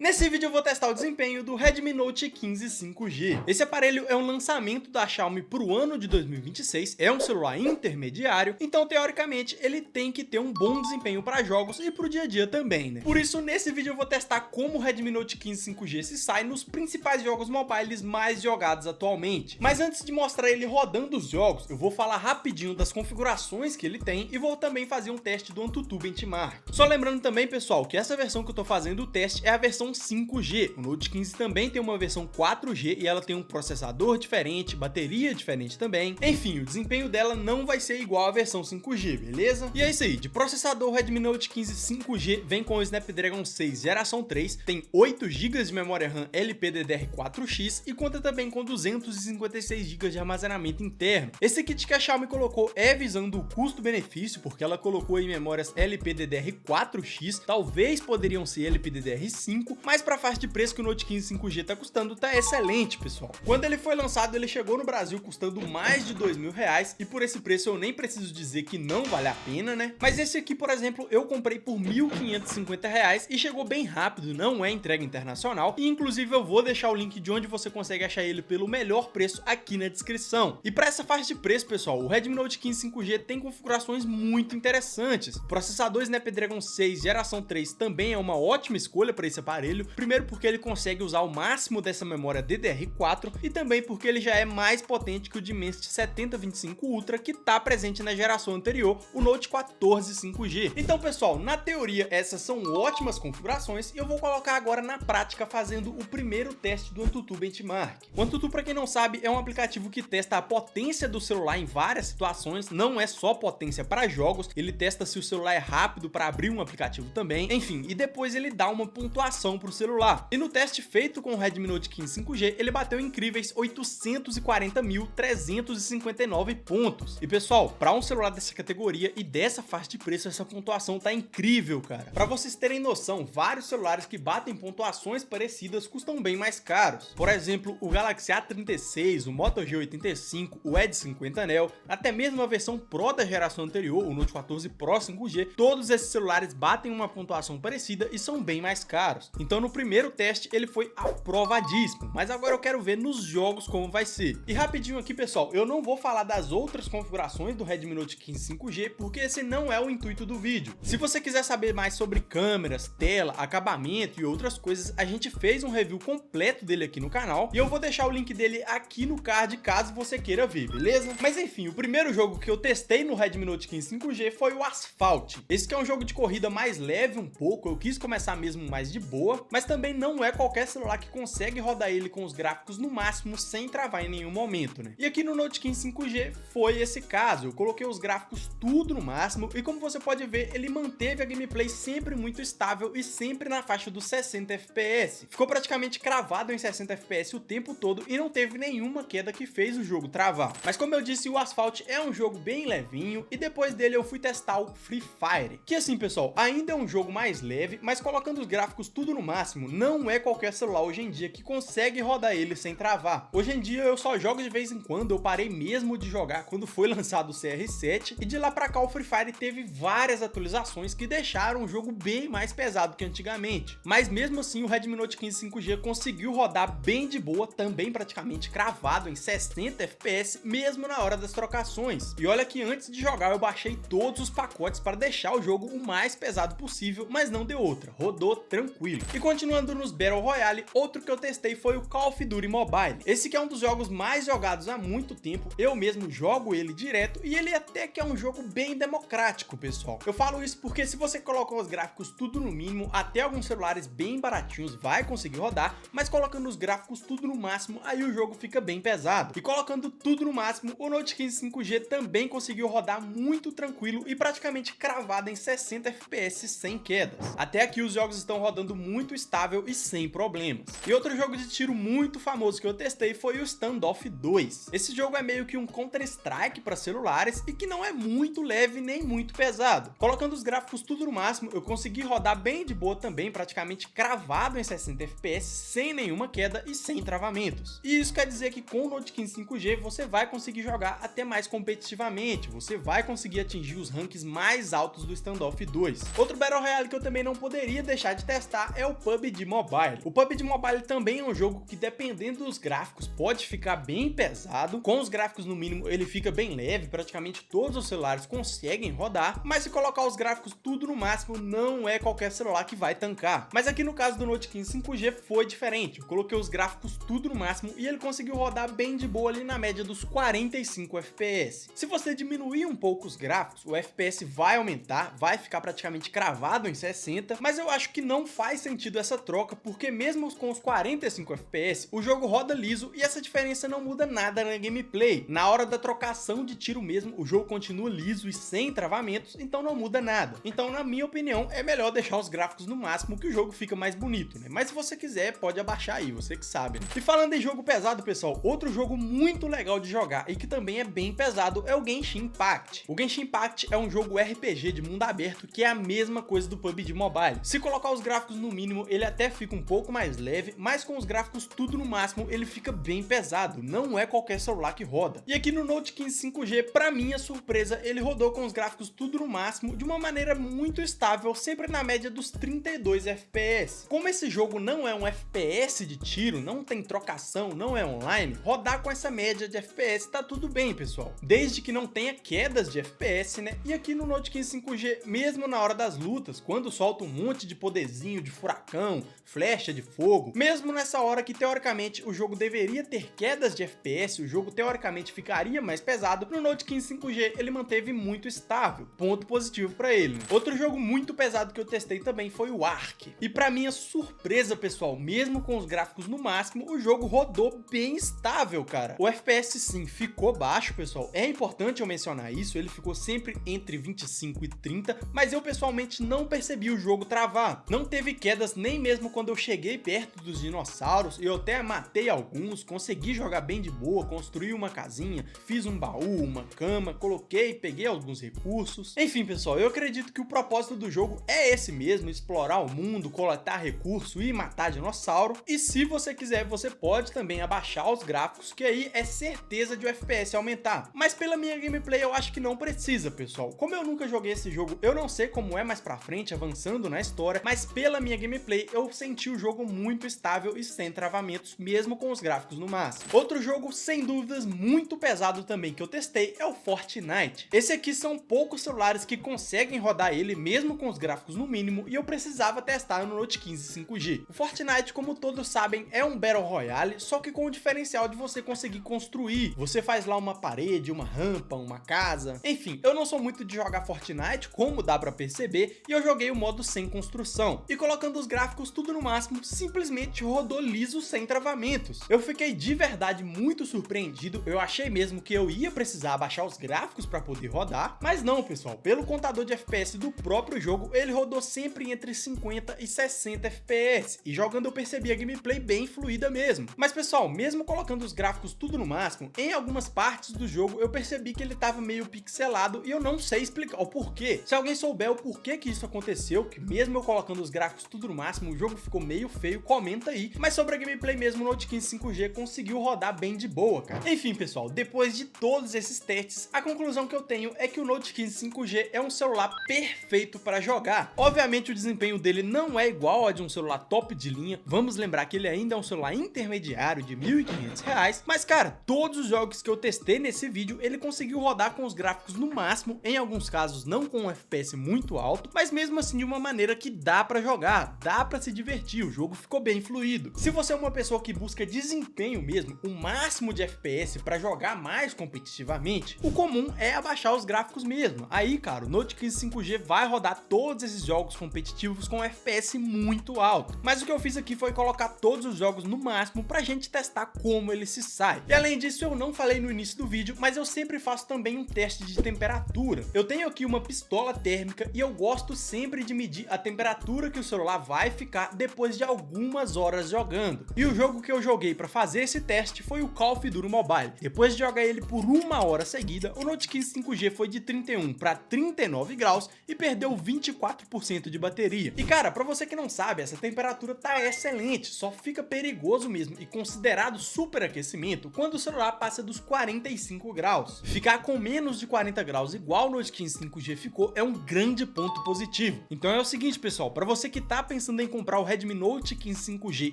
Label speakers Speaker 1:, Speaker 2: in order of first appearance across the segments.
Speaker 1: Nesse vídeo eu vou testar o desempenho do Redmi Note 15 5G. Esse aparelho é um lançamento da Xiaomi para o ano de 2026, é um celular intermediário, então teoricamente ele tem que ter um bom desempenho para jogos e para o dia a dia também, né? Por isso nesse vídeo eu vou testar como o Redmi Note 15 5G se sai nos principais jogos mobiles mais jogados atualmente. Mas antes de mostrar ele rodando os jogos, eu vou falar rapidinho das configurações que ele tem e vou também fazer um teste do AnTuTu Benchmark. Só lembrando também, pessoal, que essa versão que eu tô fazendo o teste é a versão 5G. O Note 15 também tem uma versão 4G e ela tem um processador diferente, bateria diferente também. Enfim, o desempenho dela não vai ser igual à versão 5G, beleza? E é isso aí, de processador, o Redmi Note 15 5G vem com o Snapdragon 6 geração 3, tem 8 GB de memória RAM LPDDR4X e conta também com 256 GB de armazenamento interno. Esse kit que a Xiaomi colocou é visando o custo-benefício, porque ela colocou aí memórias LPDDR4X, talvez poderiam ser LPDDR5, mas para a faixa de preço que o Note 15 5G tá custando, tá excelente, pessoal. Quando ele foi lançado, ele chegou no Brasil custando mais de R$2.000 e por esse preço eu nem preciso dizer que não vale a pena, né? Mas esse aqui, por exemplo, eu comprei por R$1.550 e chegou bem rápido, não é entrega internacional e inclusive eu vou deixar o link de onde você consegue achar ele pelo melhor preço aqui na descrição. E para essa faixa de preço, pessoal, o Redmi Note 15 5G tem configurações muito interessantes. O processador Snapdragon 6 geração 3 também é uma ótima escolha para esse aparelho. Primeiro porque ele consegue usar o máximo dessa memória DDR4 e também porque ele já é mais potente que o Dimensity 7025 Ultra que está presente na geração anterior, o Note 14 5G. Então, pessoal, na teoria essas são ótimas configurações e eu vou colocar agora na prática fazendo o primeiro teste do AnTuTu Benchmark. O AnTuTu, para quem não sabe, é um aplicativo que testa a potência do celular em várias situações, não é só potência para jogos, ele testa se o celular é rápido para abrir um aplicativo também, enfim, e depois ele dá uma pontuação para o celular. E no teste feito com o Redmi Note 15 5G, ele bateu incríveis 840.359 pontos. E pessoal, para um celular dessa categoria e dessa faixa de preço, essa pontuação tá incrível, cara. Para vocês terem noção, vários celulares que batem pontuações parecidas custam bem mais caros. Por exemplo, o Galaxy A36, o Moto G85, o Edge 50 Neo, até mesmo a versão Pro da geração anterior, o Note 14 Pro 5G, todos esses celulares batem uma pontuação parecida e são bem mais caros. Então no primeiro teste ele foi aprovadíssimo, mas agora eu quero ver nos jogos como vai ser. E rapidinho aqui, pessoal, eu não vou falar das outras configurações do Redmi Note 15 5G, porque esse não é o intuito do vídeo. Se você quiser saber mais sobre câmeras, tela, acabamento e outras coisas, a gente fez um review completo dele aqui no canal, e eu vou deixar o link dele aqui no card caso você queira ver, beleza? Mas enfim, o primeiro jogo que eu testei no Redmi Note 15 5G foi o Asphalt. Esse que é um jogo de corrida mais leve um pouco, eu quis começar mesmo mais de boa, mas também não é qualquer celular que consegue rodar ele com os gráficos no máximo sem travar em nenhum momento, né? E aqui no Note 15 5G foi esse caso, eu coloquei os gráficos tudo no máximo e como você pode ver, ele manteve a gameplay sempre muito estável e sempre na faixa dos 60 FPS. Ficou praticamente cravado em 60 FPS o tempo todo e não teve nenhuma queda que fez o jogo travar. Mas como eu disse, o Asphalt é um jogo bem levinho e depois dele eu fui testar o Free Fire, que assim, pessoal, ainda é um jogo mais leve, mas colocando os gráficos tudo no máximo, não é qualquer celular hoje em dia que consegue rodar ele sem travar. Hoje em dia eu só jogo de vez em quando, eu parei mesmo de jogar quando foi lançado o CR7 e de lá pra cá o Free Fire teve várias atualizações que deixaram o jogo bem mais pesado que antigamente. Mas mesmo assim o Redmi Note 15 5G conseguiu rodar bem de boa, também praticamente cravado em 60 FPS, mesmo na hora das trocações. E olha que antes de jogar eu baixei todos os pacotes para deixar o jogo o mais pesado possível, mas não deu outra, rodou tranquilo. E continuando nos Battle Royale, outro que eu testei foi o Call of Duty Mobile. Esse que é um dos jogos mais jogados há muito tempo, eu mesmo jogo ele direto e ele até que é um jogo bem democrático, pessoal. Eu falo isso porque se você coloca os gráficos tudo no mínimo, até alguns celulares bem baratinhos vai conseguir rodar, mas colocando os gráficos tudo no máximo, aí o jogo fica bem pesado. E colocando tudo no máximo, o Note 15 5G também conseguiu rodar muito tranquilo e praticamente cravado em 60 FPS sem quedas. Até aqui os jogos estão rodando muito estável e sem problemas. E outro jogo de tiro muito famoso que eu testei foi o Standoff 2. Esse jogo é meio que um Counter-Strike para celulares e que não é muito leve nem muito pesado. Colocando os gráficos tudo no máximo, eu consegui rodar bem de boa também, praticamente cravado em 60 FPS, sem nenhuma queda e sem travamentos. E isso quer dizer que com o Note 15 5G você vai conseguir jogar até mais competitivamente, você vai conseguir atingir os ranks mais altos do Standoff 2. Outro Battle Royale que eu também não poderia deixar de testar é o PUBG Mobile. O PUBG Mobile também é um jogo que, dependendo dos gráficos, pode ficar bem pesado. Com os gráficos no mínimo, ele fica bem leve, praticamente todos os celulares conseguem rodar, mas se colocar os gráficos tudo no máximo, não é qualquer celular que vai tancar. Mas aqui no caso do Note 15 5G foi diferente, eu coloquei os gráficos tudo no máximo e ele conseguiu rodar bem de boa ali na média dos 45 FPS. Se você diminuir um pouco os gráficos, o FPS vai aumentar, vai ficar praticamente cravado em 60, mas eu acho que não faz sentido essa troca, porque mesmo com os 45 FPS, o jogo roda liso e essa diferença não muda nada na gameplay. Na hora da trocação de tiro mesmo, o jogo continua liso e sem travamentos, então não muda nada. Então, na minha opinião, é melhor deixar os gráficos no máximo, que o jogo fica mais bonito, né? Mas se você quiser, pode abaixar aí, você que sabe, né? E falando em jogo pesado, pessoal, outro jogo muito legal de jogar e que também é bem pesado é o Genshin Impact. O Genshin Impact é um jogo RPG de mundo aberto que é a mesma coisa do PUBG Mobile. Se colocar os gráficos no mínimo, ele até fica um pouco mais leve, mas com os gráficos tudo no máximo, ele fica bem pesado. Não é qualquer celular que roda. E aqui no Note 15 5G, pra minha surpresa, ele rodou com os gráficos tudo no máximo de uma maneira muito estável, sempre na média dos 32 FPS. Como esse jogo não é um FPS de tiro, não tem trocação, não é online, rodar com essa média de FPS tá tudo bem, pessoal. Desde que não tenha quedas de FPS, né? E aqui no Note 15 5G, mesmo na hora das lutas, quando solta um monte de poderzinho de furacão, flecha de fogo, mesmo nessa hora que teoricamente o jogo deveria ter quedas de FPS, o jogo teoricamente ficaria mais pesado, no Note 15 5G ele manteve muito estável, ponto positivo pra ele. Outro jogo muito pesado que eu testei também foi o Ark. E pra minha surpresa, pessoal, mesmo com os gráficos no máximo, o jogo rodou bem estável, cara. O FPS sim ficou baixo, pessoal, é importante eu mencionar isso, ele ficou sempre entre 25 e 30, mas eu pessoalmente não percebi o jogo travar. Não teve quedas nem mesmo quando eu cheguei perto dos dinossauros, eu até matei alguns, consegui jogar bem de boa, construí uma casinha, fiz um baú, uma cama, coloquei, peguei alguns recursos. Enfim, pessoal, eu acredito que o propósito do jogo é esse mesmo, explorar o mundo, coletar recurso e matar dinossauro. E se você quiser, você pode também abaixar os gráficos, que aí é certeza de o FPS aumentar. Mas pela minha gameplay eu acho que não precisa, pessoal. Como eu nunca joguei esse jogo, eu não sei como é mais pra frente, avançando na história, mas pela minha gameplay eu senti o jogo muito estável e sem travamentos, mesmo com os gráficos no máximo. Outro jogo, sem dúvidas, muito pesado também que eu testei é o Fortnite. Esse aqui são poucos celulares que conseguem rodar ele mesmo com os gráficos no mínimo e eu precisava testar no Note 15 5G. O Fortnite, como todos sabem, é um Battle Royale, só que com o diferencial de você conseguir construir. Você faz lá uma parede, uma rampa, uma casa. Enfim, eu não sou muito de jogar Fortnite, como dá pra perceber, e eu joguei o modo sem construção. E colocando os gráficos tudo no máximo, simplesmente rodou liso sem travamentos. Eu fiquei de verdade muito surpreendido, eu achei mesmo que eu ia precisar abaixar os gráficos para poder rodar, mas não, pessoal, pelo contador de FPS do próprio jogo, ele rodou sempre entre 50 e 60 FPS, e jogando eu percebi a gameplay bem fluida mesmo. Mas pessoal, mesmo colocando os gráficos tudo no máximo, em algumas partes do jogo eu percebi que ele tava meio pixelado e eu não sei explicar o porquê. Se alguém souber o porquê que isso aconteceu, que mesmo eu colocando os gráficos tudo no máximo, o jogo ficou meio feio, comenta aí. Mas sobre a gameplay mesmo, o Note 15 5G conseguiu rodar bem de boa, cara. Enfim, pessoal, depois de todos esses testes, a conclusão que eu tenho é que o Note 15 5G é um celular perfeito para jogar. Obviamente o desempenho dele não é igual ao de um celular top de linha, vamos lembrar que ele ainda é um celular intermediário de R$ 1.500, mas cara, todos os jogos que eu testei nesse vídeo, ele conseguiu rodar com os gráficos no máximo, em alguns casos não com um FPS muito alto, mas mesmo assim de uma maneira que dá para jogar, dá para se divertir, o jogo ficou bem fluido. Se você é uma pessoa que busca desempenho mesmo, o máximo de FPS para jogar mais competitivamente, o comum é abaixar os gráficos mesmo. Aí, cara, o Note 15 5G vai rodar todos esses jogos competitivos com FPS muito alto. Mas o que eu fiz aqui foi colocar todos os jogos no máximo pra gente testar como ele se sai. E além disso, eu não falei no início do vídeo, mas eu sempre faço também um teste de temperatura. Eu tenho aqui uma pistola térmica e eu gosto sempre de medir a temperatura que o celular vai ficar depois de algumas horas jogando. E o jogo que eu joguei para fazer esse teste foi o Call of Duty Mobile. Depois de jogar ele por uma hora seguida, o Note 15 5G foi de 31 para 39 graus e perdeu 24% de bateria. E cara, para você que não sabe, essa temperatura tá excelente, só fica perigoso mesmo e considerado superaquecimento quando o celular passa dos 45 graus. Ficar com menos de 40 graus igual o Note 15 5G ficou é um grande ponto positivo. Então é o seguinte, pessoal, para você que tá pensando pensando em comprar o Redmi Note 15 5G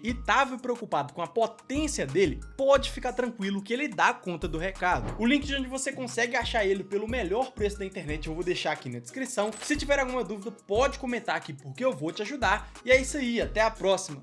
Speaker 1: e tava preocupado com a potência dele, pode ficar tranquilo que ele dá conta do recado. O link de onde você consegue achar ele pelo melhor preço da internet eu vou deixar aqui na descrição. Se tiver alguma dúvida, pode comentar aqui porque eu vou te ajudar. E é isso aí, até a próxima!